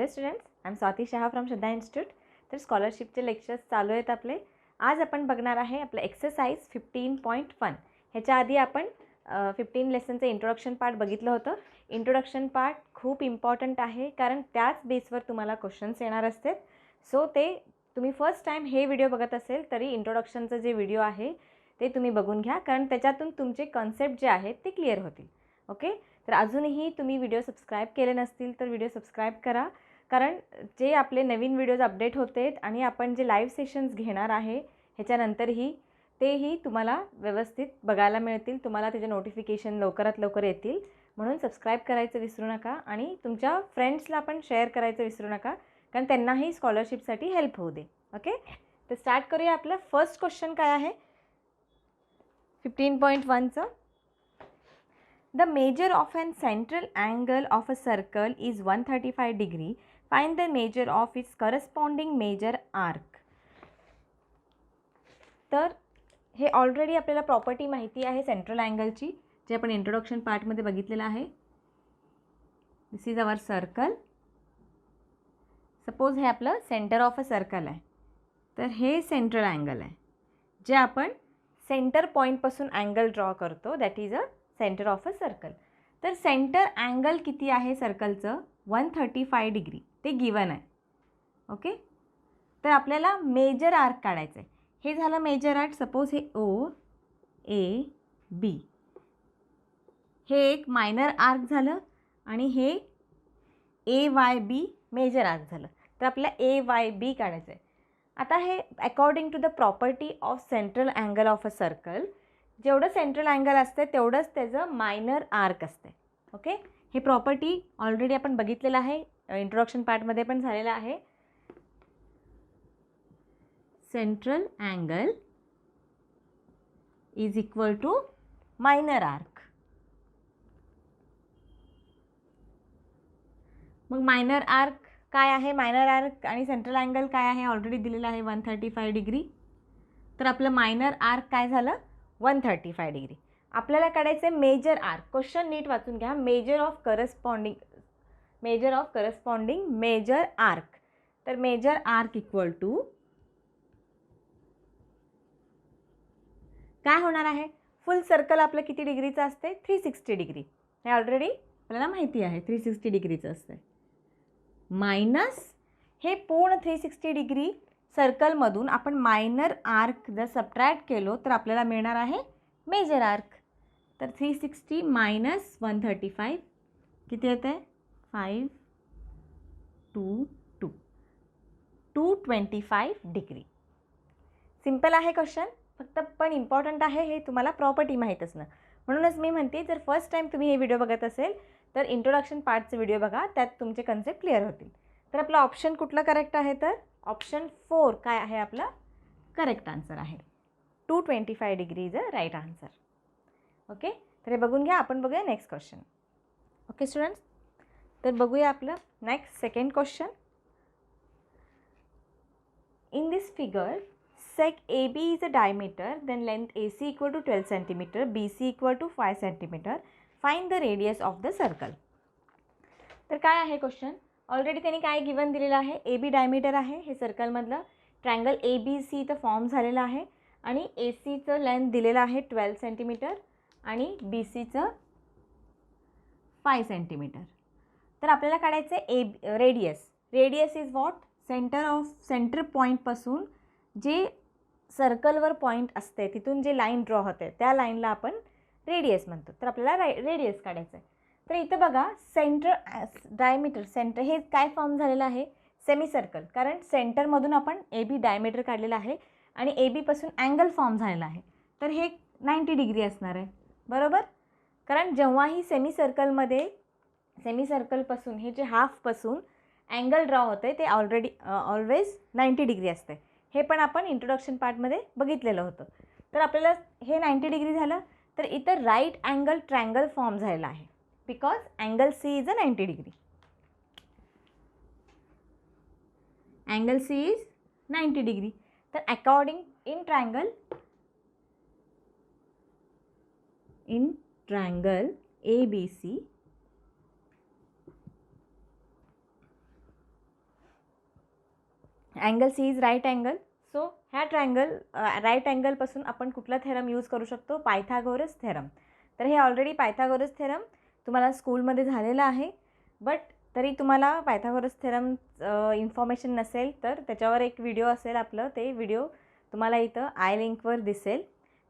Hello students, I am Swati Shah from Shraddha institute. तर स्कॉलरशिपचे lectures चालू आहेत आपले. आज आपण बघणार आहे आपलं एक्सरसाइज 15.1. ह्याच्या आधी आपण 15 लेसनचं इंट्रोडक्शन पार्ट बघितलं होतं. इंट्रोडक्शन पार्ट खूप इम्पॉर्टंट आहे, कारण त्याच बेसवर तुम्हाला क्वेश्चन्स येणार असतात. सो ते तुम्ही फर्स्ट टाईम हे व्हिडिओ बघत असेल तरी इंट्रोडक्शनचं जे व्हिडिओ आहे ते तुम्ही बघून घ्या, कारण त्याच्यातून तुमचे कॉन्सेप्ट जे आहेत ते क्लिअर होतील. ओके, तर अजूनही तुम्ही व्हिडिओ सबस्क्राईब केले नसतील तर व्हिडिओ सबस्क्राईब करा, कारण जे आपले नवीन व्हिडिओज अपडेट होते आणि आपण जे लाईव्ह सेशन्स घेणार आहे ह्याच्यानंतरही तेही तुम्हाला व्यवस्थित बघायला मिळतील. तुम्हाला त्याचे नोटिफिकेशन लवकरात लवकर येतील. म्हणून सबस्क्राईब करायचं विसरू नका आणि तुमच्या फ्रेंड्सला पण शेअर करायचं विसरू नका, कारण त्यांनाही स्कॉलरशिपसाठी हेल्प होऊ दे. ओके, तर स्टार्ट करूया. आपलं फर्स्ट क्वेश्चन काय आहे 15.1चं. The measure of an central angle of a circle is 135 degree. Find the measure of its corresponding major arc. तर हे ऑलरेडी आपल्याला प्रॉपर्टी माहिती आहे सेंट्रल अँगलची, जे आपण इंट्रोडक्शन पार्टमध्ये बघितलेलं आहे. दिस इज अवर सर्कल. सपोज हे आपलं सेंटर ऑफ अ सर्कल आहे, तर हे सेंट्रल अँगल आहे जे आपण सेंटर पॉईंटपासून अँगल ड्रॉ करतो. That is a centre of a circle. तर सेंटर अँगल किती आहे सर्कलचं? 135 डिग्री. ते गिवन आहे. ओके, तर आपल्याला मेजर आर्क काढायचं आहे. हे झालं मेजर आर्क. सपोज हे ओ ए बी, हे एक मायनर आर्क झालं आणि हे ए वाय बी मेजर आर्क झालं. तर आपल्याला ए वाय बी काढायचं आहे. आता हे according to the property of central angle of a circle, जेवढं सेंट्रल अँगल असते तेवढंच त्याचं मायनर आर्क असते. ओके, हे प्रॉपर्टी ऑलरेडी आपण बघितलेलं आहे, इंट्रोडक्शन पार्टमध्ये पण झालेलं आहे. Central angle is equal to minor arc. मग मायनर आर्क काय आहे? मायनर आर्क आणि सेंट्रल अँगल काय आहे ऑलरेडी दिलेलं आहे 135 डिग्री. तर आपलं मायनर आर्क काय झालं? 135 डिग्री. आपल्याला काढायचं आहे मेजर आर्क. क्वेश्चन नीट वाचून घ्या. Measure of corresponding major arc. तर मेजर आर्क इक्वल टू काय होणार आहे? फुल सर्कल आपलं किती डिग्रीचं असते? 360 डिग्री. हे ऑलरेडी आपल्याला माहिती आहे 360 डिग्रीचं असतं. मायनस हे पूर्ण 360 डिग्री सर्कलमधून आपण मायनर आर्क जर सबट्रॅक्ट केलो तर आपल्याला मिळणार आहे मेजर आर्क. तर 360 मायनस 135 किती येतं आहे? 5 2 2 225 डिग्री. सिम्पल आहे क्वेश्चन, फक्त पण इम्पॉर्टंट आहे हे तुम्हाला प्रॉपर्टी माहीत असणं. म्हणूनच मी म्हणते जर फर्स्ट टाईम तुम्ही हे व्हिडिओ बघत असेल तर इंट्रोडक्शन पार्टचे व्हिडिओ बघा, त्यात तुमचे कन्सेप्ट क्लिअर होतील. तर आपलं ऑप्शन कुठलं करेक्ट आहे? तर ऑप्शन 4 काय आहे आपला करेक्ट आन्सर आहे. 225 degree is a right answer. Okay, तर हे बघून घ्या. आपण बघूया नेक्स्ट क्वेश्चन. ओके स्टुडंट्स, तर बघूया आपलं next second question. In this figure sec AB is a diameter, then length AC equal to 12 cm, BC equal to 5 cm. Find the radius of the circle. तर काय आहे question? Already त्यांनी काय given दिलेलं आहे? ए बी डायमीटर आहे हे सर्कलमधलं. Triangle A B C इथं फॉर्म झालेलं आहे आणि ए सीचं लेंथ दिलेलं आहे 12 सेंटीमीटर आणि बी सीचं 5 सेंटीमीटर. तर आपल्याला काढायचं आहे radius. Radius is what? Centre पॉईंटपासून जे सर्कलवर पॉईंट असते तिथून जे लाईन ड्रॉ होते त्या लाईनला आपण रेडियस म्हणतो. तर आपल्याला रेडियस काढायचं आहे. तर इथं बघा डायमीटर सेंटर हे काय फॉर्म झालेलं आहे? Semi circle. कारण सेंटरमधून आपण ए बी डायमीटर काढलेलं आहे आणि ए बीपासून अँगल फॉर्म झालेला आहे. तर हे 90 डिग्री असणार आहे, बरोबर? कारण जेव्हाही सेमी सर्कलपासून हे जे हाफपासून अँगल ड्रॉ होते ते ऑलवेज 90 डिग्री असते. हे पण आपण इंट्रोडक्शन पार्टमध्ये बघितलेलं होतं. तर आपल्याला हे 90 डिग्री झालं, तर इथं राईट अँगल ट्रायंगल फॉर्म झालेला आहे because angle C is a 90 degree. Angle C is 90 degree. तर according in triangle A B C angle C is right angle. So ह्या राईट अँगलपासून आपण कुठला थेरम यूज करू शकतो? Pythagoras theorem. तर हे ऑलरेडी पायथागोरस थेरम तुम्हाला स्कूलमध्ये झालेलं आहे, बट तरी तुम्हाला पायथागोरस थेरम इन्फॉर्मेशन नसेल तर त्याच्यावर एक व्हिडिओ असेल आपलं, ते व्हिडिओ तुम्हाला इथं आय लिंकवर दिसेल.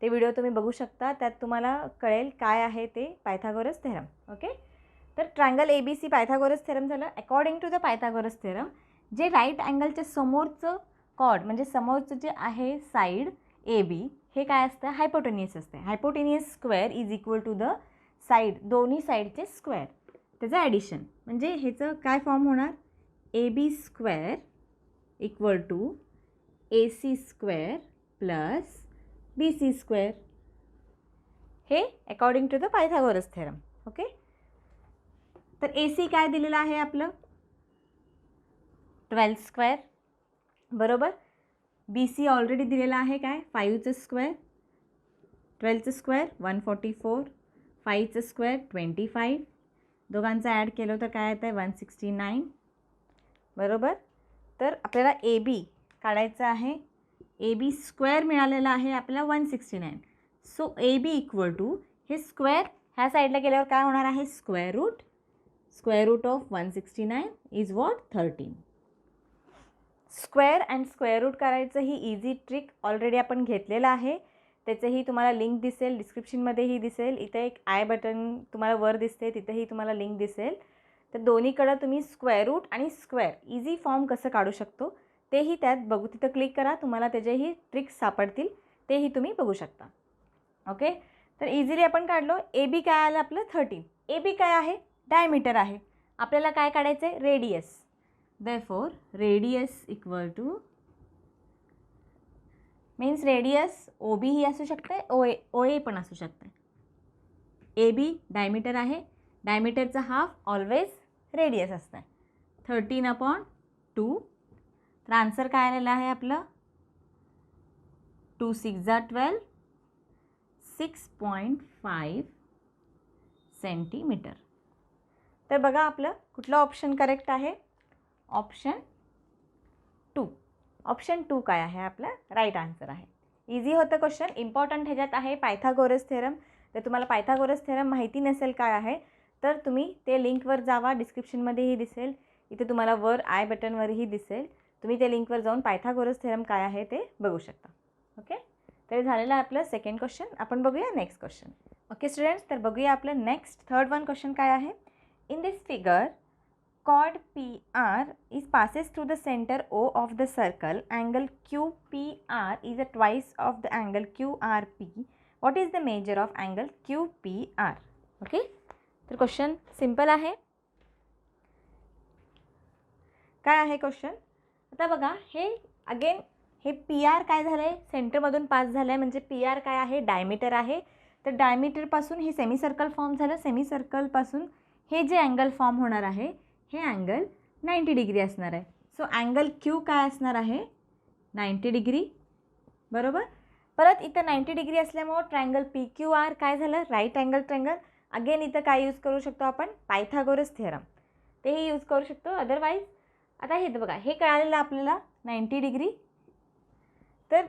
ते व्हिडिओ तुम्ही बघू शकता, त्यात तुम्हाला कळेल काय आहे ते पायथागोरस थेरम. ओके. तर ट्रायंगल ABC पायथागोरस थेरम झालं. According to the Pythagoras theorem, जे राईट अँगलच्या समोरचं कॉर्ड म्हणजे समोरचं जे आहे साईड AB हे काय असतं? हायपोटेनियस असते. Hypotenuse square is equal to the side, दोन्ही साईडचे स्क्वेअर, त्याचं ॲडिशन. म्हणजे ह्याचं काय फॉर्म होणार? AB square equal to AC square plus BC square. हे according to the Pythagoras theorem. Okay. तर AC काय दिलेलं आहे आपलं? 12 स्क्वेअर, बरोबर. BC ऑलरेडी दिलेला आहे काय? 5चं स्क्वेअर, 12चं स्क्वेअर 144, 5चं स्क्वेअर 25, दोघांचं ॲड केलं तर काय येतं आहे? 169, बरोबर. तर आपल्याला AB काढायचं आहे. AB स्क्वेअर मिळालेला आहे आपल्याला 169. सो AB इक्वल टू हे स्क्वेअर ह्या साईडला गेल्यावर काय होणार आहे? Square root of 169 is what? 13. Square and square root करायचं ही इझी ट्रिक ऑलरेडी आपण घेतलेलं आहे. त्याचंही तुम्हाला लिंक दिसेल, डिस्क्रिप्शनमध्येही दिसेल. इथे एक आय बटन तुम्हाला वर दिसते, तिथेही तुम्हाला लिंक दिसेल. तर दोन्हीकडं तुम्ही स्क्वेअर रूट आणि स्क्वेअर इझी फॉर्म कसं काढू शकतो तेही त्यात बघू. तिथं क्लिक करा, तुम्हाला त्याचेही ट्रिक्स सापडतील, तेही तुम्ही बघू शकता. ओके. तर इझिली आपण काढलो. AB काय आलं आपलं? 13. AB काय आहे? डायमीटर आहे. आपल्याला काय काढायचं आहे? Radius. Therefore, radius equal to means radius OB ही असू शकते, OA पण असू शकते. AB डायमीटर आहे, डायमीटरचा हाफ ऑलवेज रेडियस असतं. 13/2. तर आन्सर काय आलेलं आहे आपलं? 2 6 12, 6.5 सेंटीमीटर. तर बघा आपलं कुठलं ऑप्शन करेक्ट आहे? ऑप्शन 2. ऑप्शन 2 काय आहे? आपला राईट आन्सर आहे. इझी होतं क्वेश्चन. इम्पॉर्टंट ह्याच्यात आहे पायथागोरस थेरम. तर तुम्हाला पायथागोरस थेरम माहिती नसेल काय आहे तर तुम्ही ते लिंकवर जावा, डिस्क्रिप्शनमध्येही दिसेल, इथे तुम्हाला वर आय बटनवरही दिसेल. तुम्ही ते लिंकवर जाऊन पायथागोरस थेरम काय आहे ते बघू शकता. ओके. तर झालेलं आहे आपलं सेकंड क्वेश्चन. आपण बघूया नेक्स्ट क्वेश्चन. ओके स्टुडंट्स, तर बघूया आपलं नेक्स्ट थर्ड वन क्वेश्चन काय आहे. In this figure chord PR is passes through the center O of the circle. Angle QPR is a twice of the angle QRP. What is the measure of angle QPR? Okay. तर question simple आहे. काय आहे question? आता बघा, हे again हे PR काय झालं आहे? सेंटरमधून पास झालं आहे, म्हणजे PR काय आहे? डायमीटर आहे. तर डायमीटरपासून हे सेमीसर्कल फॉर्म झालं. सेमीसर्कलपासून हे जे अँगल फॉर्म होणार आहे हे अँगल 90 डिग्री असणार आहे. सो अँगल Q काय असणार आहे? 90 डिग्री, बरोबर. परत इथं 90 डिग्री असल्यामुळं ट्रायंगल PQR काय झालं? Right angle triangle. अगेन इथं काय यूज करू शकतो आपण? पायथागोरस थेरम, तेही यूज करू शकतो. अदरवाईज आता हे बघा, हे कळालेलं आपल्याला 90 डिग्री. तर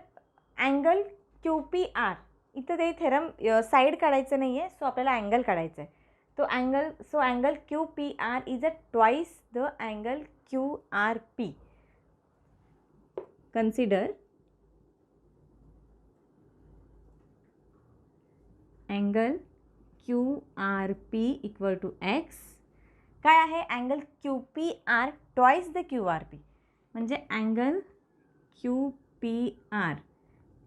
अँगल QPR इथं ते थेरम साईड काढायचं नाही आहे, सो आपल्याला अँगल काढायचं आहे. तो angle QPR is a twice the angle QRP. Consider angle QRP equal to X. काय आहे? Angle QPR twice the QRP म्हणजे अँगल QPR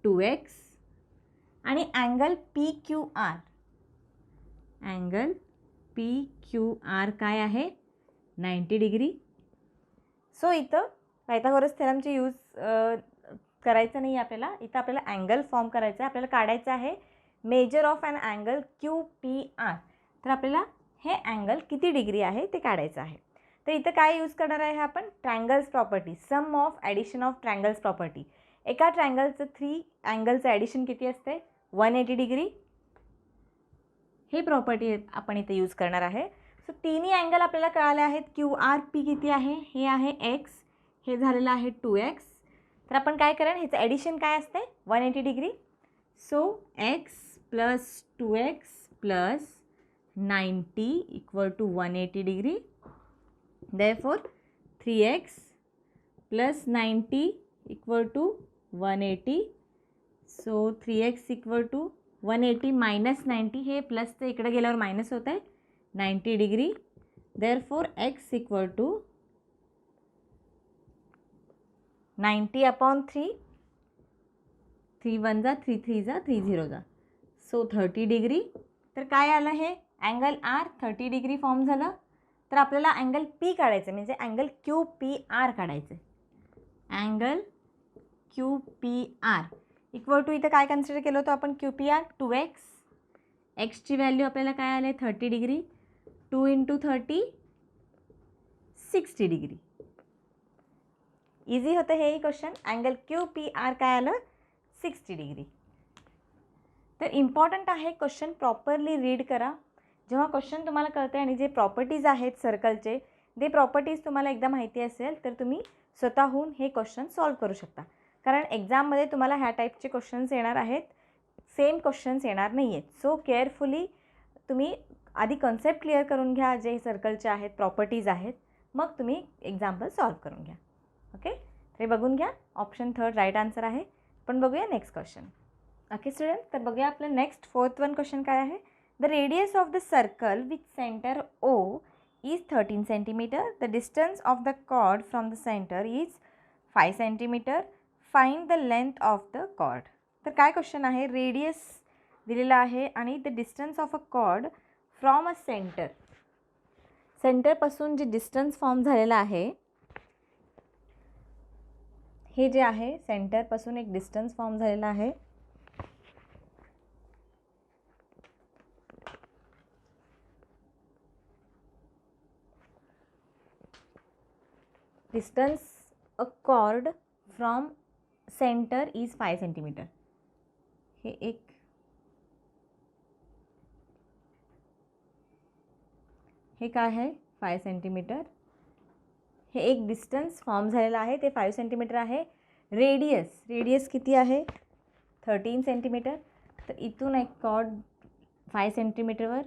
2X आणि अँगल PQR PQR काय आहे? 90 डिग्री. सो इथं पायथागोरस थेरमचे यूज करायचं नाही आपल्याला. इथं आपल्याला अँगल फॉर्म करायचा आहे. आपल्याला काढायचं आहे measure of an angle QPR. तर आपल्याला हे अँगल किती डिग्री आहे ते काढायचं आहे. तर इथं काय यूज करणार आहे आपण? Triangles property, sum of addition of triangles property. एका ट्रायंगलचं 3 अँगलचं ॲडिशन किती असते? 180 डिग्री. हे प्रॉपर्टी आपण इथे यूज करणार आहे. सो तिन्ही अँगल आपल्याला कळाले आहेत. QRP किती आहे? हे आहे X, हे झालेलं आहे 2x. तर आपण काय करा, ह्याचं ॲडिशन काय असते 180 degree. So x plus 2x plus 90 equal to 180 degree. Therefore 3x plus 90 equal to 180. So 3x equal to 180 minus 90, हे प्लसचं इकडे गेल्यावर मायनस होत आहे 90 degree. Therefore x equal to 90 upon 3, 3 1 जा 3 3 जा 3 0 जा. So 30 degree. तर काय आलं, हे अँगल R 30 डिग्री फॉर्म झालं. तर आपल्याला अँगल P काढायचं, म्हणजे अँगल QPR काढायचं. अँगल QPR इक्वल टू, इथं काय कन्सिडर केलं होतं आपण QPR 2x. एक्सची व्हॅल्यू आपल्याला काय आलं 30 डिग्री. 2 into 30 60 degree. इझी होतं हेही क्वेश्चन. अँगल QPR काय आलं 60 डिग्री. तर इम्पॉर्टंट आहे क्वेश्चन प्रॉपरली रीड करा. जेव्हा क्वेश्चन तुम्हाला कळते आणि जे प्रॉपर्टीज आहेत सर्कलचे, ते प्रॉपर्टीज तुम्हाला एकदा माहिती असेल तर तुम्ही स्वतःहून हे क्वेश्चन सॉल्व करू शकता. कारण एक्झाममध्ये तुम्हाला ह्या टाईपचे क्वेश्चन्स येणार आहेत, सेम क्वेश्चन्स येणार नाही आहेत. सो केअरफुली तुम्ही आधी कन्सेप्ट क्लिअर करून घ्या, जे सर्कलचे आहेत प्रॉपर्टीज आहेत, मग तुम्ही एक्झाम्पल सॉल्व करून घ्या. ओके, तर हे बघून घ्या. ऑप्शन 3 राईट आन्सर आहे. पण बघूया नेक्स्ट क्वेश्चन. ओके स्टुडंट, तर बघूया आपलं नेक्स्ट 4th वन क्वेश्चन काय आहे. The radius of the circle with centre O is 13 centimeter. The distance of the chord from the center is 5 centimeter. Find the length of the chord. तर काय question आहे, radius दिलेला आहे आणि the distance of a chord from a centre. सेंटरपासून जे distance form झालेलं आहे, हे जे आहे सेंटरपासून एक डिस्टन्स फॉर्म झालेला आहे. Distance a chord from centre is 5 centimetre. हे एक हे काय आहे 5 सेंटीमीटर. हे एक डिस्टन्स फॉर्म झालेलं आहे, ते 5 सेंटीमीटर आहे. रेडियस किती आहे 13 सेंटीमीटर. तर इथून एक कॉर्ड 5 सेंटीमीटरवर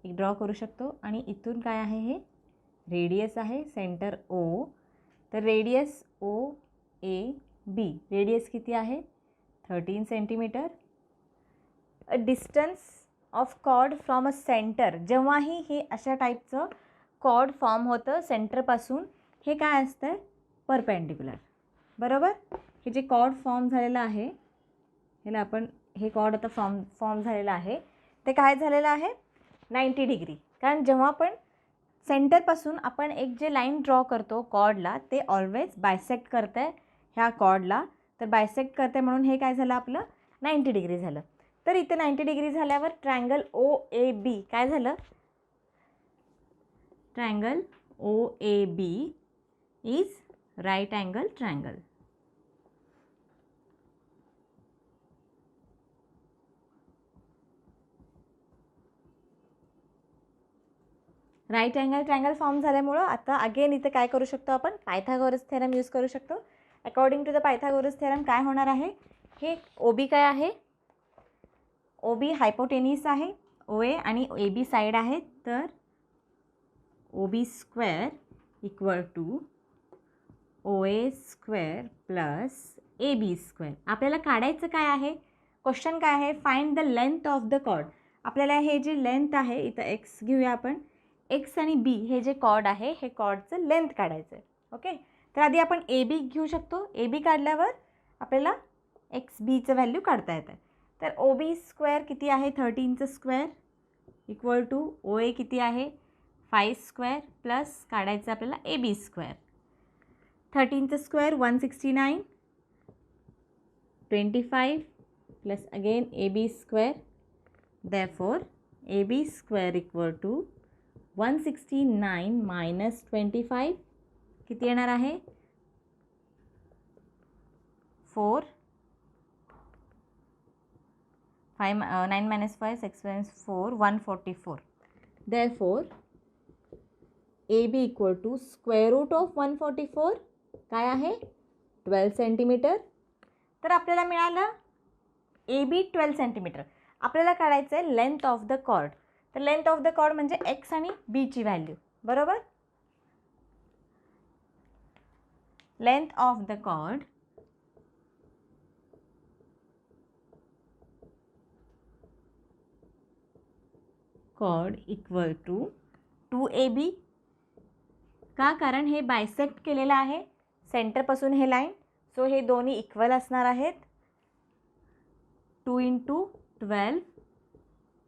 एक ड्रॉ करू शकतो आणि इथून काय आहे, हे रेडियस आहे सेंटर O. तर रेडियस OAB, रेडियस किती आहे 13 centimetre. A distance of chord from a centre, जेव्हाही हे अशा टाईपचं कॉर्ड फॉर्म होतं सेंटरपासून, हे काय असतं परपेंडिक्युलर. बरोबर, हे जे कॉर्ड फॉर्म झालेलं आहे, ह्याला आपण हे कॉर्ड आता फॉर्म झालेलं आहे, ते काय झालेलं आहे 90 डिग्री. कारण जेव्हा आपण सेंटरपासून आपण एक जे लाईन ड्रॉ करतो कॉर्डला, ते ऑलवेज बायसेक्ट करतं आहे ह्या कॉर्डला. तर बायसेक्ट करते म्हणून हे काय झालं आपलं 90 डिग्री झालं. तर इथं 90 डिग्री झाल्यावर ट्रायंगल OAB काय झालं, triangle OAB is right angle triangle. Right angle triangle form झाल्यामुळं आता अगेन इथं काय करू शकतो आपण, पायथागोरस थेरम यूज करू शकतो. According to the Pythagoras theorem काय होणार आहे, हे OB काय आहे, OB हायपोटेनिस आहे, OA आणि AB साईड आहे. तर OB square equal to OA square plus AB square. आपल्याला काढायचं काय आहे, क्वेश्चन काय आहे, find the length of the chord. आपल्याला हे जे लेंथ आहे, इथं x घेऊया आपण, x आणि B हे जे कॉर्ड आहे, हे कॉर्डचं लेंथ काढायचं आहे. ओके, तर आधी आपण AB घेऊ शकतो. AB काढल्यावर आपल्याला XBचं व्हॅल्यू काढता येतं. तर OB स्क्वेअर किती आहे 13चं स्क्वेअर इक्वल टू OA किती आहे 5 स्क्वेअर प्लस काढायचं आपल्याला AB स्क्वेअर. 13चं square 169, 25 plus again AB square. Therefore AB square equal to 169 minus 25 किती येणार आहे 4. 9 minus 5 6 minus 4 144. Therefore AB equal to square root of 144 काय आहे 12 सेंटीमीटर. तर आपल्याला मिळालं ए बी 12 सेंटीमीटर. आपल्याला काढायचं आहे लेंथ ऑफ द कॉर्ड. तर लेंथ ऑफ द कॉर्ड म्हणजे एक्स आणि बीची व्हॅल्यू, बरोबर. Length of the chord equal to 2AB. का? कारण हे बायसेक्ट केलेलं आहे सेंटरपासून हे लाईन, सो हे दोन्ही इक्वल असणार आहेत. 2 × 12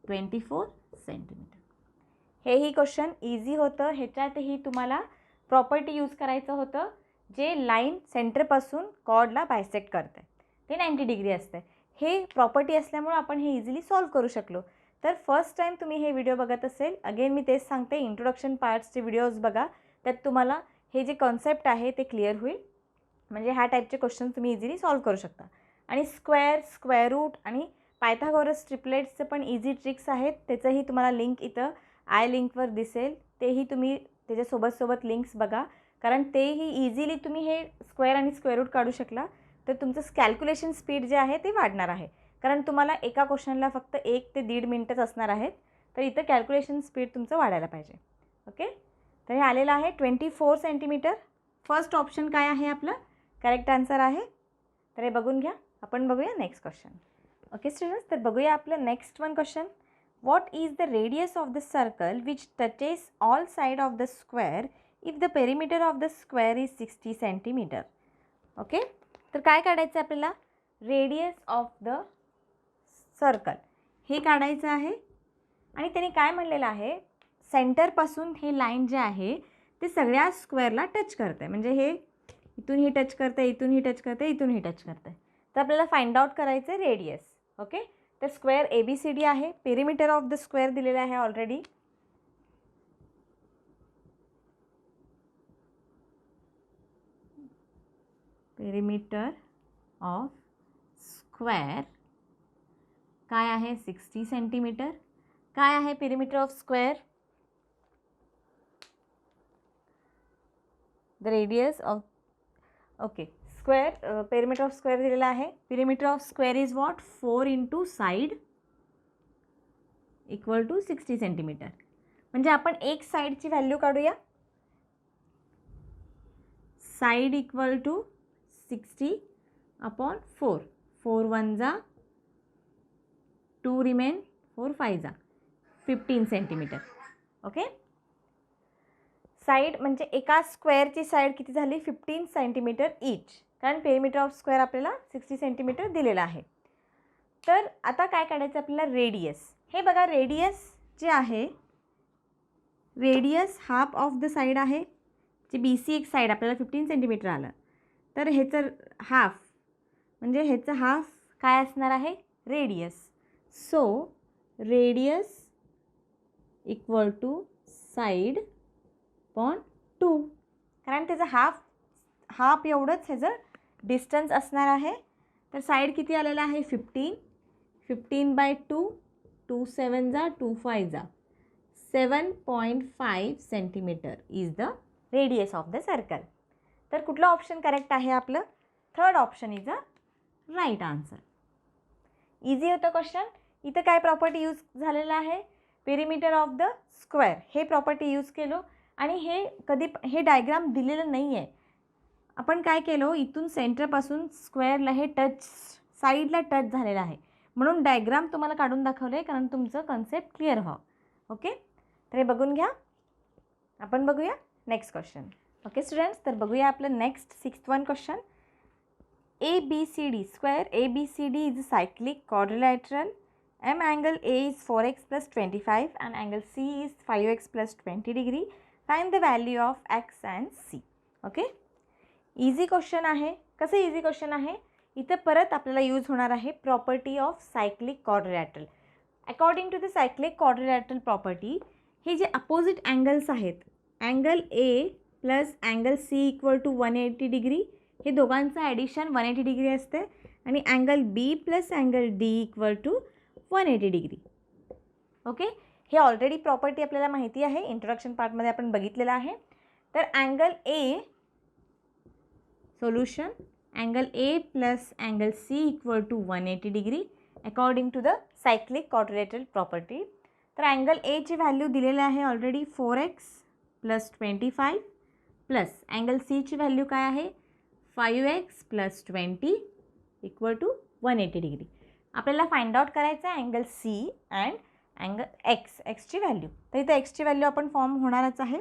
24 सेंटीमीटर. हेही क्वेश्चन इझी होतं. ह्याच्यातही तुम्हाला प्रॉपर्टी यूज करायचं होतं जे लाईन सेंटरपासून कॉर्डला बायसेक्ट करते, ते 90 डिग्री असते. हे प्रॉपर्टी असल्यामुळे आपण हे इझिली सॉल्व करू शकलो. तर फर्स्ट टाईम तुम्ही हे व्हिडिओ बघत असेल, अगेन मी तेच सांगते, इंट्रोडक्शन पार्ट्सचे व्हिडिओज बघा, त्यात तुम्हाला हे जे कॉन्सेप्ट आहे ते क्लिअर होईल. म्हणजे ह्या टाईपचे क्वेश्चन तुम्ही इझिली सॉल्व करू शकता. आणि स्क्वेअर रूट आणि पायथागोरस ट्रिपलेट्सचे पण इझी ट्रिक्स आहेत. त्याचंही तुम्हाला लिंक इथं आय लिंकवर दिसेल, तेही तुम्ही त्याच्यासोबत लिंक्स बघा, कारण तेही इझिली तुम्ही हे स्क्वेअर आणि स्क्वेअर रूट काढू शकला तर तुमचं कॅल्क्युलेशन स्पीड जे आहे ते वाढणार आहे. कारण तुम्हाला एका क्वेश्चनला फक्त 1 ते 1.5 मिनटच असणार आहेत, तर इथं कॅल्क्युलेशन स्पीड तुमचं वाढायला पाहिजे. ओके. तर हे आलेलं आहे 24 सेंटीमीटर. फर्स्ट ऑप्शन काय आहे आपलं करेक्ट आन्सर आहे. तर हे बघून घ्या. आपण बघूया नेक्स्ट क्वेश्चन. ओके स्टुडंट्स, तर बघूया आपलं next one question. What is the radius of the circle which touches all side of the square if the perimeter of the square is 60 centimetre. Okay. तर काय काढायचं आहे आपल्याला? रेडियस ऑफ द सर्कल हे काढायचं आहे. आणि त्याने काय म्हणलेलं आहे, सेंटरपासून हे लाईन जे आहे ते सगळ्या स्क्वेअरला टच करते. म्हणजे हे इथूनही टच करते, इथूनही टच करते, इथूनही टच करते. तर आपल्याला फाइंड आउट करायचं आहे रेडियस. ओके. तर स्क्वेअर ABCD आहे. पेरिमीटर ऑफ द स्क्वेअर दिलेलं आहे ऑलरेडी. पेरिमीटर ऑफ स्क्वेअर काय आहे 60 सेंटीमीटर. काय आहे perimeter of square? The radius of okay square perimeter of square दिलेला आहे. Perimeter of square is what 4 × side equal to 60 centimetre. म्हणजे आपण एक साईडची व्हॅल्यू काढूया. Side equal to 60/4. 4 1 जा 2 रिमेन 4 5 जा 15 सेंटीमीटर. ओके. साईड म्हणजे एका स्क्वेअरची साईड किती झाली 15 सेंटीमीटर ईच, कारण पेरिमीटर ऑफ स्क्वेअर आपल्याला 60 सेंटीमीटर दिलेला आहे. तर आता काय काढायचं आपल्याला रेडियस. हे बघा रेडियस जे आहे, radius half of the side आहे. जे BC एक साईड आपल्याला 15 सेंटीमीटर आलं, तर ह्याचं हाफ म्हणजे ह्याचं हाफ काय असणार आहे radius. So radius equal to side upon 2, कारण त्याचं हाफ एवढंच ह्याचं डिस्टन्स असणार आहे. तर साईड किती आलेला आहे 15. 15/2 2 7 जा 2 5 जा 7.5 centimetre is the radius of the circle. तर कुठलं ऑप्शन करेक्ट आहे आपलं? Third option is a right answer. Easy होतं क्वेश्चन. इथं काय प्रॉपर्टी यूज झालेलं आहे? पेरिमीटर ऑफ द स्क्वेअर हे प्रॉपर्टी यूज केलो. आणि हे डायग्राम दिलेलं नाही आहे. आपण काय केलो, इथून सेंटरपासून स्क्वेअरला हे साईडला टच झालेलं आहे, म्हणून डायग्राम तुम्हाला काढून दाखवलं आहे, कारण तुमचं कन्सेप्ट क्लिअर व्हावं. ओके. तर हे बघून घ्या. आपण बघूया नेक्स्ट क्वेश्चन. ओके स्टुडंट्स, तर बघूया आपलं next 6th one question. ABCD square ABCD is a cyclic quadrilateral. M angle A is 4x plus 25 and angle C is 5x plus 20 degree. Find the value of x and C. Okay. Easy question आहे. कसं easy question आहे? इथं परत आपल्याला use होणार आहे property of cyclic quadrilateral. According to the cyclic quadrilateral property, हे जे अपोजिट अँगल्स आहेत, angle A plus angle C equal to 180 degree, हे दोघांचं ॲडिशन 180 डिग्री असते. आणि angle B plus angle D equal to 180 degree. Okay. हे already property आपल्याला माहिती आहे, इंट्रोडक्शन पार्टमध्ये आपण बघितलेलं आहे. तर angle A Solution, angle A plus angle C equal to 180 degree according to the cyclic quadrilateral property. तर अँगल ए ची व्हॅल्यू दिलेली आहे already 4x plus 25 plus angle C ची व्हॅल्यू काय आहे 5x plus 20 equal to 180 degree. आपल्याला find out करायचं आहे अँगल सी अँड अँगल एक्सची व्हॅल्यू. तर इथं एक्सची व्हॅल्यू आपण फॉर्म होणारच आहे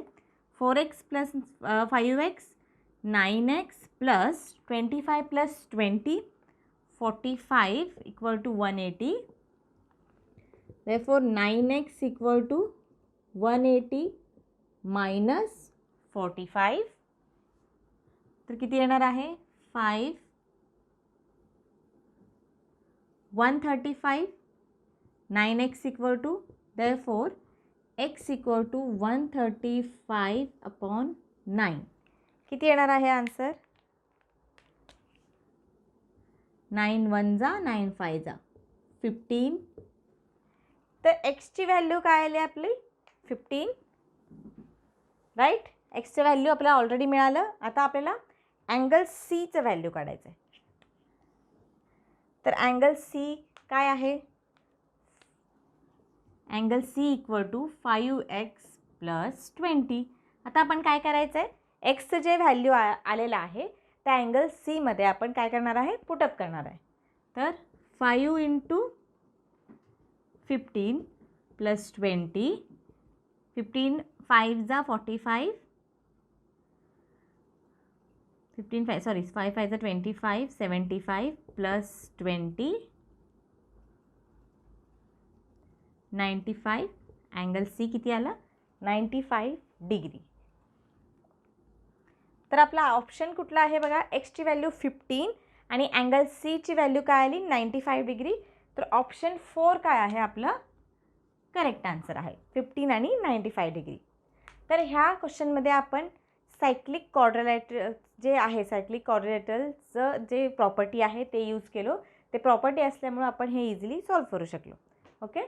4x plus 5x 9x plus 25 plus 20 45 equal to 180. Therefore 9x equal to 180 minus 45. तर किती येणार आहे 5 135 9x equal to therefore x equal to 135 upon 9. किती येणार आहे आन्सर 9 1 जा 9 5 जा 15. तर एक्सची व्हॅल्यू काय आली आपली 15 राईट. एक्सचं व्हॅल्यू आपल्याला ऑलरेडी मिळालं. आता आपल्याला अँगल सीचं व्हॅल्यू काढायचं आहे. तर अँगल सी काय आहे angle C equal to 5x plus 20. आता आपण काय करायचं आहे एक्सचं जे व्हॅल्यू आलेलं आहे त्या अँगल सीमध्ये आपण काय करणार आहे पुटअप करणार आहे. तर 5 इंटू 15 प्लस 20 15 5 जा 45 15 5 सॉरी 5 5 जा 25 75 प्लस 20 95. अँगल सी किती आला 95 डिग्री. तर आपला ऑप्शन कुठला आहे बघा एक्सची व्हॅल्यू 15 आणि अँगल सीची व्हॅल्यू काय आली 95 डिग्री. तर ऑप्शन 4 काय आहे आपलं करेक्ट आन्सर आहे 15 आणि 95 डिग्री. तर ह्या क्वेश्चनमध्ये आपण सायक्लिक क्वाड्रिलॅटरल जे आहे सायक्लिक क्वाड्रिलॅटरलचं जे प्रॉपर्टी आहे ते यूज केलो. ते प्रॉपर्टी असल्यामुळे आपण हे इझिली सॉल्व करू शकलो. ओके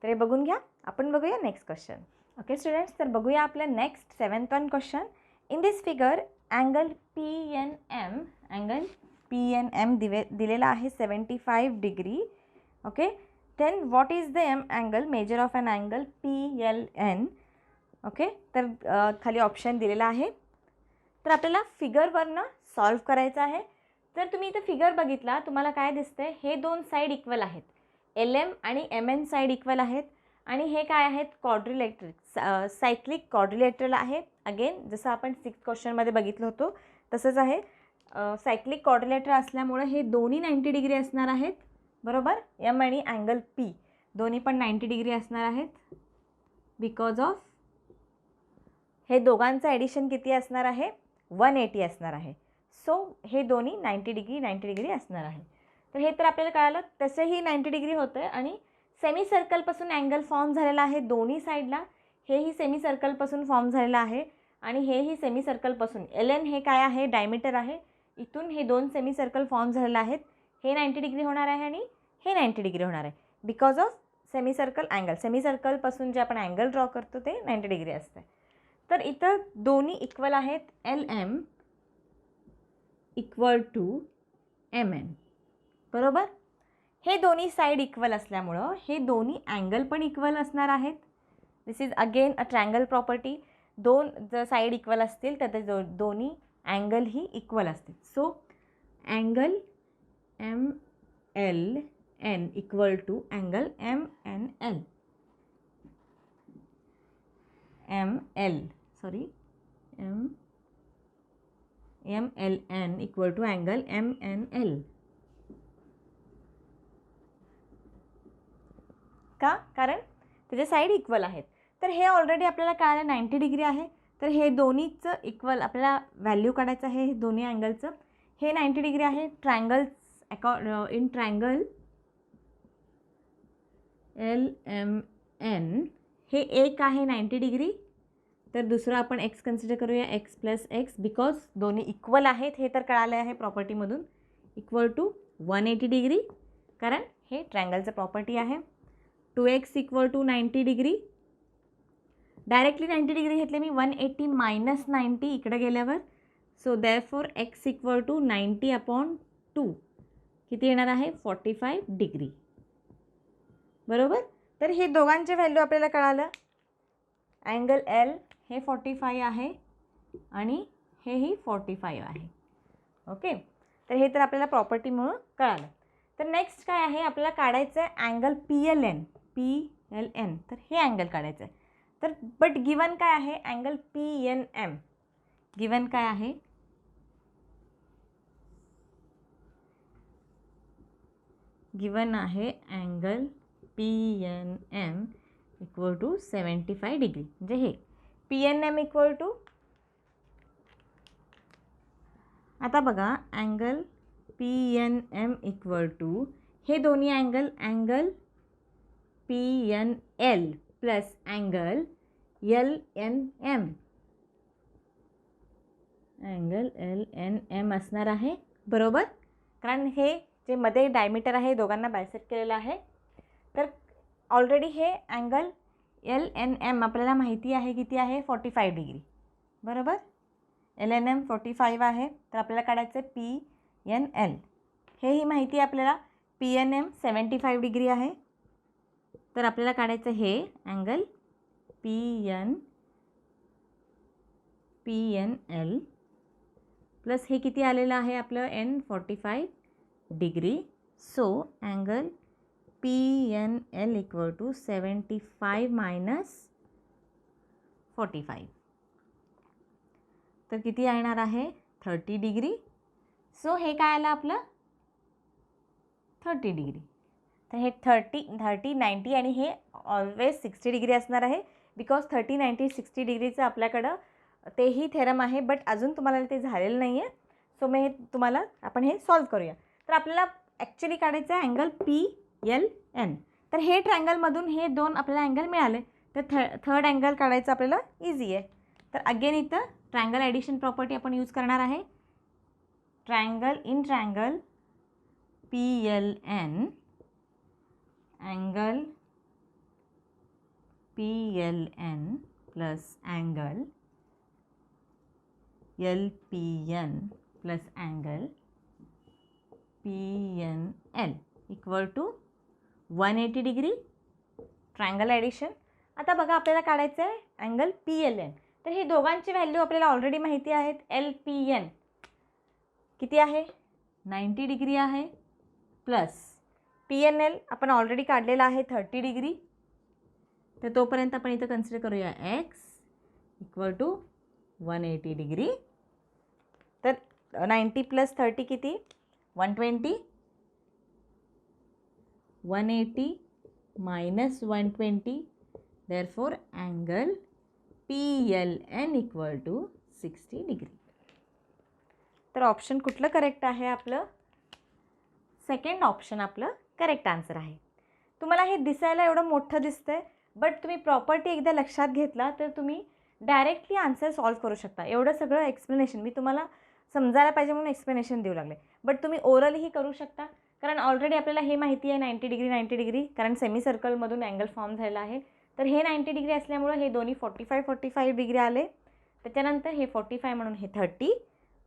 तर हे बघून घ्या. आपण बघूया नेक्स्ट क्वेश्चन. ओके स्टुडंट्स तर बघूया आपलं next 7th one question. In this figure angle P N M दिलेला आहे 75 degree. Okay then what is the angle measure of an angle PLN. Okay तर खाली ऑप्शन दिलेला आहे. तर आपल्याला फिगरवरनं सॉल्व करायचं आहे. तर तुम्ही इथं फिगर बघितला तुम्हाला काय दिसतंय हे दोन साईड इक्वल आहेत LM आणि MN साईड इक्वल आहेत आणि हे काय आहेत क्वाड्रिलॅटरल सायक्लिक क्वाड्रिलॅटरल आहे. अगेन जसं आपण 6th क्वेश्चनमध्ये बघितलं होतं तसंच आहे. सायक्लिक क्वाड्रिलॅटरल असल्यामुळे हे दोन्ही 90 डिग्री असणार आहेत बरोबर. एम आणि अँगल पी दोन्ही पण 90 डिग्री असणार आहेत बिकॉज ऑफ हे दोघांचं ॲडिशन किती असणार आहे 180 असणार आहे. सो हे दोन्ही 90 डिग्री असणार आहे. तर हे तर आपल्याला कळालं. तसेही 90 डिग्री होतं आहे आणि सेमी सर्कलपासून अँगल फॉर्म झालेला आहे दोन्ही साईडला. हेही सेमी सर्कलपासून फॉर्म झालेलं आहे आणि हेही सेमी सर्कलपासून LN हे काय आहे डायमीटर आहे. इथून हे दोन सेमी सर्कल फॉर्म झालेले आहेत. हे 90 डिग्री होणार आहे आणि हे 90 डिग्री होणार आहे because of semi circle angle. Semi सर्कलपासून जे आपण अँगल ड्रॉ करतो ते 90 डिग्री असते. तर इथं दोन्ही इक्वल आहेत. LM इक्वल टू MN बरोबर. हे दोन्ही साईड इक्वल असल्यामुळं हे दोन्ही अँगल पण इक्वल असणार आहेत. This is again a triangle property. दोन जर साईड इक्वल असतील तर ते दोन्ही अँगल ही इक्वल असतील. So angle MLN equal to angle MNL MLN equal to angle MNL. का कारण त्याचे साईड इक्वल आहेत. तर हे ऑलरेडी आपल्याला कळालं 90 डिग्री आहे. तर हे दोन्हीचं इक्वल आपल्याला व्हॅल्यू काढायचं आहे हे दोन्ही अँगलचं. हे 90 डिग्री आहे. ट्रायंगल्स इन ट्रायंगल LMN हे एक आहे 90 डिग्री. तर दुसरं आपण x कन्सिडर करूया x प्लस एक्स बिकॉज दोन्ही इक्वल आहेत हे तर कळालं आहे प्रॉपर्टीमधून. इक्वल टू 180 डिग्री कारण हे ट्रायंगलचं प्रॉपर्टी आहे. 2x equal to 90 degree. Directly 90 degree घेतले मी 180 मायनस 90 इकडे गेल्यावर so therefore x equal to 90/2 किती येणार आहे 45 डिग्री. बरोबर. तर हे दोघांचे व्हॅल्यू आपल्याला कळालं. अँगल L हे 45 आहे आणि हेही 45 आहे. ओके. तर हे तर आपल्याला प्रॉपर्टीमुळं कळालं. तर नेक्स्ट काय आहे आपल्याला काढायचं आहे अँगल PLN. PLN तर हे अँगल काढायचं आहे. तर बट गिवन काय आहे अँगल PNM. गिवन काय आहे गिवन आहे angle PNM equal to 75 degree. म्हणजे हे PNM इक्वल टू आता बघा अँगल PNM इक्वल टू हे दोन्ही angle PNL plus angle LNM. Angle LNM असणार आहे. बरोबर. कारण हे जे मध्ये डायमीटर आहे दोघांना बायसेक्ट केलेलं आहे. तर ऑलरेडी हे अँगल LNM आपल्याला माहिती आहे किती आहे 45 डिग्री. बरोबर. LNM 45 आहे. तर आपल्याला काढायचं PNL. हेही माहिती आहे आपल्याला PNM 75 डिग्री आहे. तर आपल्याला काढायचं हे अँगल PNL प्लस हे किती आलेलं आहे आपलं N 45 degree. So angle PNL equal to 75 minus 45. तर किती येणार आहे 30 डिग्री. सो हे काय आलं आपलं 30 डिग्री. तर हे 30 90 आणि हे ऑलवेज 60 डिग्री असणार आहे. बिकॉज 30 90 60 डिग्रीचं आपल्याकडं तेही थेरम आहे. बट अजून तुम्हाला ते झालेलं नाही आहे. सो मी तुम्हाला आपण हे सॉल्व करूया. तर आपल्याला ॲक्च्युली काढायचं आहे अँगल PLN. तर हे ट्रायंगलमधून हे दोन आपल्याला अँगल मिळाले. तर थर्ड अँगल काढायचं आपल्याला इझी आहे. तर अगेन इथं ट्रायंगल ॲडिशन प्रॉपर्टी आपण यूज करणार आहे. Triangle PLN angle PLN plus angle LPN plus angle PNL equal to 180 degree. Triangle addition. आता बघा आपल्याला काढायचं आहे अँगल PLN. तर हे दोघांची व्हॅल्यू आपल्याला ऑलरेडी माहिती आहेत. LPN किती आहे 90 डिग्री आहे प्लस PNL आपण ऑलरेडी काढलेला आहे 30 डिग्री. तर तोपर्यंत आपण इथं कन्सिडर करूया x इक्वल टू 180 डिग्री. तर 90 प्लस 30 किती 120. 180 minus 120 therefore angle PLN equal to 60 degree. तर ऑप्शन कुठलं करेक्ट आहे आपलं सेकंड ऑप्शन आपलं करेक्ट आन्सर आहे. तुम्हाला हे दिसायला एवढं मोठं दिसतंय बट तुम्ही प्रॉपर्टी एकदा लक्षात घेतला तर तुम्ही डायरेक्टली आन्सर सॉल्व करू शकता. एवढं सगळं एक्सप्लेनेशन मी तुम्हाला समजायला पाहिजे म्हणून एक्सप्लेनेशन देऊ लागले. बट तुम्ही ओरलही करू शकता. कारण ऑलरेडी आपल्याला हे माहिती आहे 90 डिग्री कारण सेमी सर्कलमधून अँगल फॉर्म झालेला आहे. तर हे 90 डिग्री असल्यामुळं हे दोन्ही 45 डिग्री आले. त्याच्यानंतर हे 45 म्हणून हे 30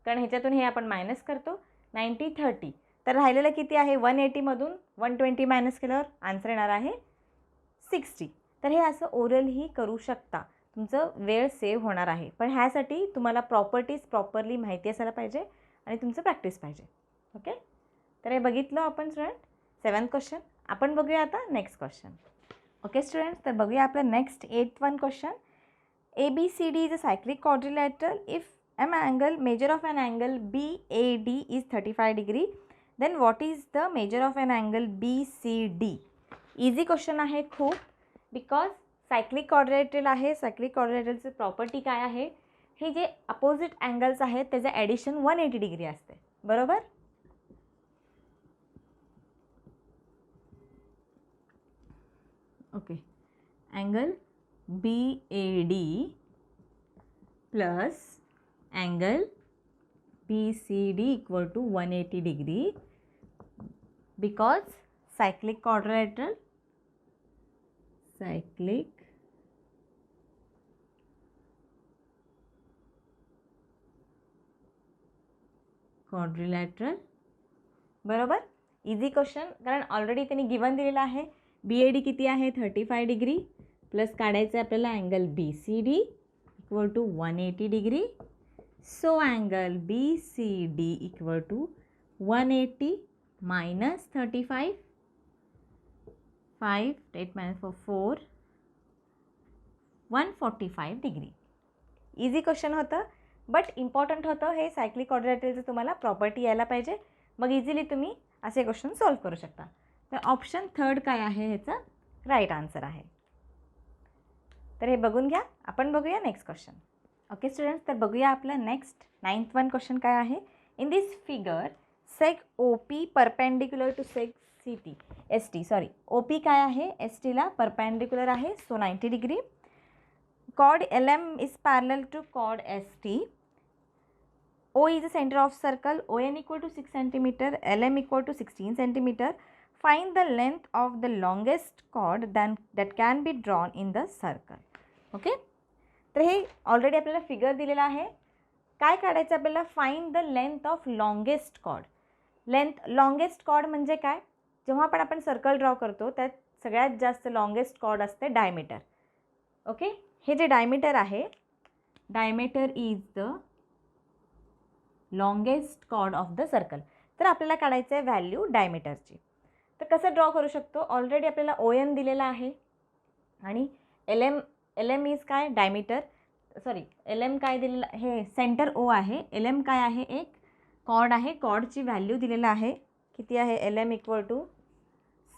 कारण ह्याच्यातून हे आपण मायनस करतो 90 30. तर राहिलेलं किती आहे 180मधून 120 मायनस केल्यावर आन्सर येणार आहे 60. तर हे असं ओरलही करू शकता. तुमचं वेळ सेव्ह होणार आहे. पण ह्यासाठी तुम्हाला प्रॉपर्टीज प्रॉपरली माहिती असायला पाहिजे आणि तुमचं प्रॅक्टिस पाहिजे. ओके. तर हे बघितलं आपण स्टुडंट 7th क्वेश्चन. आपण बघूया आता नेक्स्ट क्वेश्चन. Okay students. तर बघूया आपलं next 8th one question. ABCD is a cyclic quadrilateral. If measure of an angle BAD is 35 degree, then what is the measure of an angle BCD? Easy question आहे खूप. Because cyclic quadrilateral आहे. Cyclic क्वाड्रिलॅटरलची property काय आहे हे जे opposite angles आहेत त्याचं addition 180 degree असते. बरोबर. Okay. Angle BAD plus angle BCD equal to 180 degree because cyclic quadrilateral quadrilateral. बरोबर, इझी क्वेश्चन, कारण ऑलरेडी त्यांनी गिवन दिलेला आहे. BAD किती आहे 35 डिग्री, प्लस काढायचं आहे आपल्याला angle BCD equal to 180 degree. So angle BCD equal to 180 minus 35, 5 8 - 4 145 degree. Easy question होतं, बट इम्पॉर्टंट होतं हे सायक्लिक क्वाड्रिलॅटरलचं तुम्हाला प्रॉपर्टी यायला पाहिजे, मग इझिली तुम्ही असे क्वेश्चन सॉल्व करू शकता. तर ऑप्शन 3 काय आहे ह्याचा राईट आन्सर आहे. तर हे बघून घ्या. आपण बघूया नेक्स्ट क्वेश्चन. ओके स्टुडंट्स, तर बघूया आपलं नेक्स्ट 9th वन क्वेश्चन काय आहे. In this figure seg OP perpendicular to seg ST. OP काय आहे, STला परपेंडिक्युलर आहे, so 90 degree. Chord LM is parallel to chord ST. O is the center of circle. ON equal to 6 cm. LM equal to 16 cm. Find the length of the longest chord that can be drawn in the circle. Okay, तर हे already आपल्याला figure दिलेला आहे. काय काढायचं आपल्याला, find the length of longest chord. Longest chord म्हणजे काय, जेव्हा आपण सर्कल ड्रॉ करतो त्यात सगळ्यात जास्त लॉंगेस्ट कॉर्ड असते डायमीटर. ओके, हे जे डायमीटर आहे, diameter is the longest chord of the circle. तर आपल्याला काढायचं आहे व्हॅल्यू डायमीटरची. तर कसं ड्रॉ करू शकतो, ऑलरेडी आपल्याला ON दिलेला आहे आणि LM इज काय डायमीटर, LM काय दिलेलं, हे सेंटर O आहे. LM काय आहे, एक कॉर्ड आहे, कॉर्डची व्हॅल्यू दिलेला आहे, किती आहे, LM equal to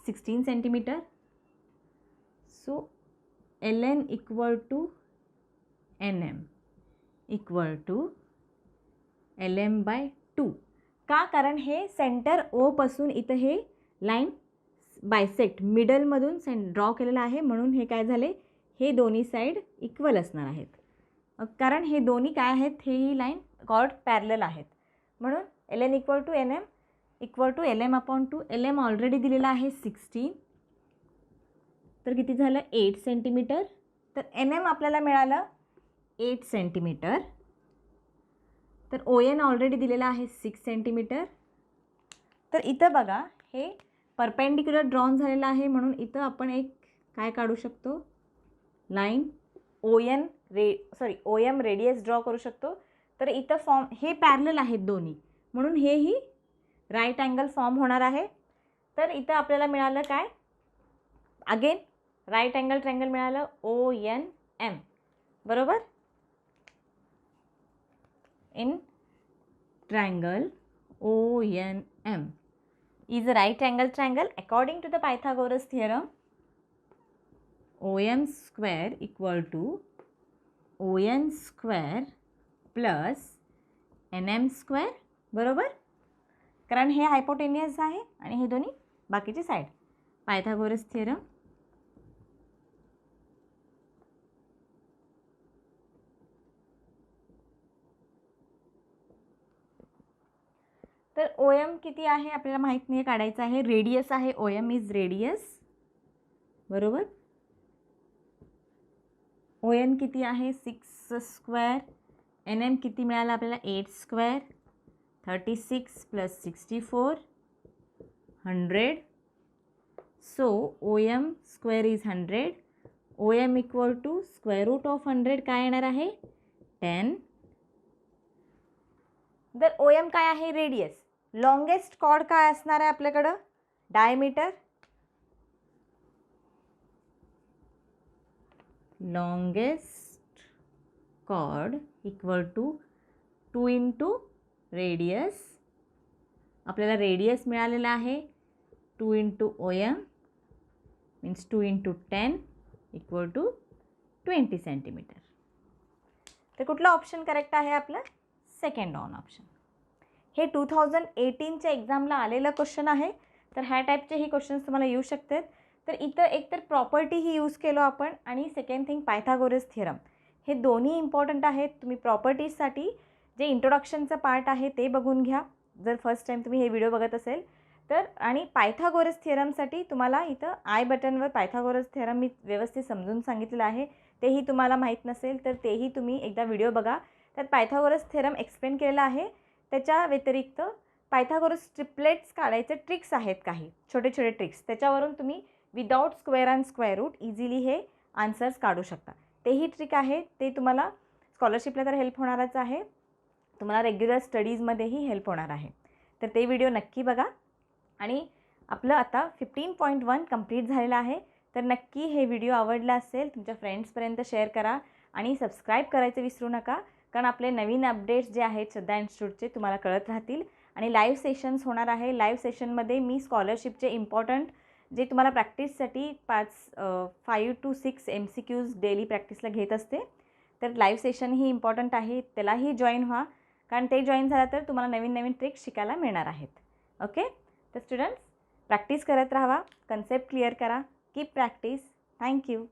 16 centimetre. So LN equal to NM equal to LM/2. का, कारण हे सेंटर O पासून इथं हे लाईन बायसेक्ट मिडलमधून ड्रॉ केलेलं आहे, म्हणून हे काय झाले, हे दोन्ही साईड इक्वल असणार आहेत. कारण हे दोन्ही काय आहेत, हे ही लाईन कॉर्ड पॅरलल आहेत, म्हणून LN equal to NM equal to LM/2. LM already दिलेला आहे 16, तर किती झालं 8 सेंटीमीटर. तर NM आपल्याला मिळालं 8 सेंटीमीटर. तर ON ऑलरेडी दिलेला आहे 6 सेंटीमीटर. तर इथं बघा हे परपेंडिक्युलर ड्रॉन झालेलं आहे, म्हणून इथं आपण एक काय काढू शकतो, लाईन OM रेडियस ड्रॉ करू शकतो. तर इथं फॉर्म हे पॅरलल आहेत दोन्ही, म्हणून हेही राईट अँगल फॉर्म होणार आहे. तर इथं आपल्याला मिळालं काय, अगेन राईट अँगल ट्रँगल मिळालं ONM. बरोबर, in triangle ONM is a right angle triangle according to the Pythagoras theorem. OM square equal to ON square plus NM square. बरोबर, कारण हे हायपोटेनियस आहे आणि हे दोन्ही बाकीची साईड. Pythagoras theorem. तर OM किती आहे आपल्याला माहीत नाही, काढायचं आहे. रेडियस आहे, OM इज रेडियस. बरोबर, ON किती आहे 6 स्क्वेअर. NM किती मिळालं आपल्याला 8 square. 36 plus 64 100. So OM square is 100. OM equal to square root of 100 काय येणार आहे 10. तर OM काय आहे रेडियस. लॉंगेस्ट कॉर्ड काय असणार आहे आपल्याकडं diameter. Longest chord equal to 2 into radius. आपल्याला रेडियस मिळालेला आहे 2 into OM means 2 into 10 equal to 20 centimetre. तर कुठला ऑप्शन करेक्ट आहे आपला सेकंड ऑप्शन. हे 2018च्या एक्झामला आलेलं क्वेश्चन आहे. तर ह्या टाईपचे ही क्वेश्चन्स तुम्हाला येऊ शकतात. तर इथं एकतर प्रॉपर्टी ही यूज केलो आपण आणि सेकंड थिंग पायथागोरस थिअरम. हे दोन्ही इम्पॉर्टंट आहेत. तुम्ही प्रॉपर्टीजसाठी जे इंट्रोडक्शनचं पार्ट आहे ते बघून घ्या जर फर्स्ट टाईम तुम्ही हे व्हिडिओ बघत असेल तर. आणि पायथागोरस थिअरमसाठी तुम्हाला इथं आय बटनवर पायथागोरस थिअरम मी व्यवस्थित समजून सांगितलेलं आहे. तेही तुम्हाला माहीत नसेल तर तेही तुम्ही एकदा व्हिडिओ बघा. त्यात पायथागोरस थिअरम एक्सप्लेन केलेला आहे. त्याच्या व्यतिरिक्त पायथागोरस ट्रिपलेट्स काढायचे ट्रिक्स आहेत काही छोटे छोटे ट्रिक्स, त्याच्यावरून तुम्ही without square and square root easily हे आन्सर्स काढू शकता. तेही ट्रिक आहे, ते तुम्हाला स्कॉलरशिपला तर हेल्प होणारच आहे, तुम्हाला रेग्युलर स्टडीजमध्येही हेल्प होणार आहे. तर ते व्हिडिओ नक्की बघा. आणि आपलं आता 15.1 कंप्लीट झालेलं आहे. तर नक्की हे व्हिडिओ आवडला असेल तुमच्या फ्रेंड्सपर्यंत शेअर करा आणि सबस्क्राईब करायचं विसरू नका, कारण आपले नवीन अपडेट्स जे आहेत श्रद्धा इन्स्टिट्यूटचे तुम्हाला कळत राहतील. आणि लाईव्ह सेशन्स होणार आहे. लाईव्ह सेशनमध्ये मी स्कॉलरशिपचे इम्पॉर्टंट जे तुम्हाला प्रॅक्टिससाठी 5 to 6 MCQs डेली प्रॅक्टिसला घेत असते. तर लाईव्ह सेशन ही इम्पॉर्टंट आहे, त्यालाही जॉईन व्हा, कारण ते जॉईन झालं तर तुम्हाला नवीन नवीन ट्रिक्स शिकायला मिळणार आहेत. ओके, तर स्टुडंट्स प्रॅक्टिस करत राहा, कन्सेप्ट क्लिअर करा, कीप प्रॅक्टिस. थँक्यू.